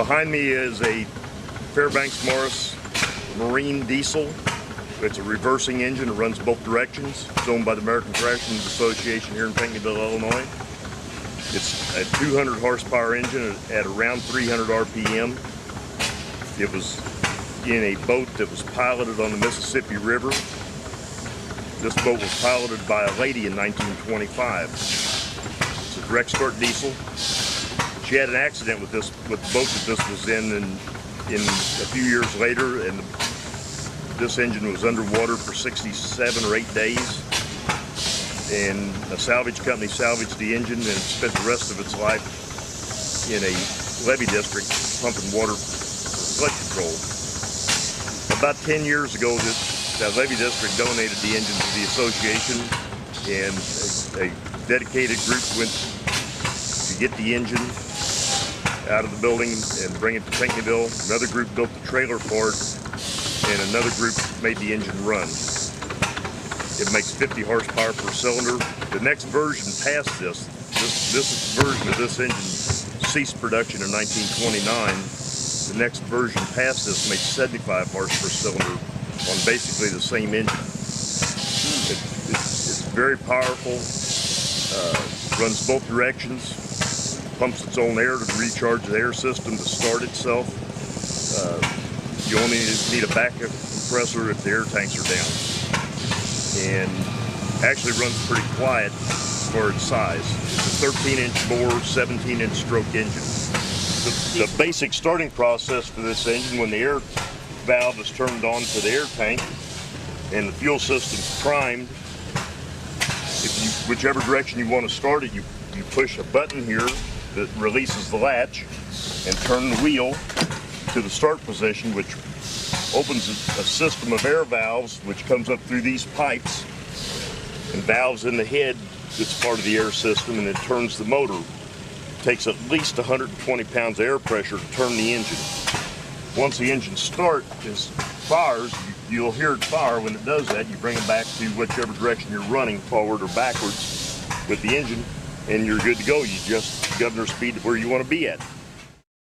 Behind me is a Fairbanks Morse marine diesel. It's a reversing engine. It runs both directions. It's owned by the American Thrashing Association here in Pinckneyville, Illinois. It's a 200 horsepower engine at around 300 RPM. It was in a boat that was piloted on the Mississippi River. This boat was piloted by a lady in 1925. It's a direct start diesel. She had an accident with the boat that this was in a few years later, and this engine was underwater for 67 or 8 days. And a salvage company salvaged the engine and spent the rest of its life in a levee district pumping water for flood control. About 10 years ago, that levee district donated the engine to the association, and a dedicated group went to get the engine out of the building and bring it to Pinckneyville. Another group built the trailer for it, and another group made the engine run. It makes 50 horsepower per cylinder. The next version past this version of this engine ceased production in 1929. The next version past this makes 75 horse per cylinder on basically the same engine. It's very powerful, runs both directions, pumps its own air to recharge the air system to start itself. You only need a backup compressor if the air tanks are down. And actually runs pretty quiet for its size. It's a 13-inch bore, 17-inch stroke engine. The basic starting process for this engine, when the air valve is turned on to the air tank and the fuel system's primed, whichever direction you want to start it, you push a button here that releases the latch and turn the wheel to the start position, which opens a system of air valves which comes up through these pipes and valves in the head that's part of the air system, and it turns the motor. It takes at least 120 pounds of air pressure to turn the engine. Once the engine fires, you'll hear it fire. When it does that, you bring it back to whichever direction you're running, forward or backwards with the engine, and you're good to go. You adjust the governor speed to where you want to be at.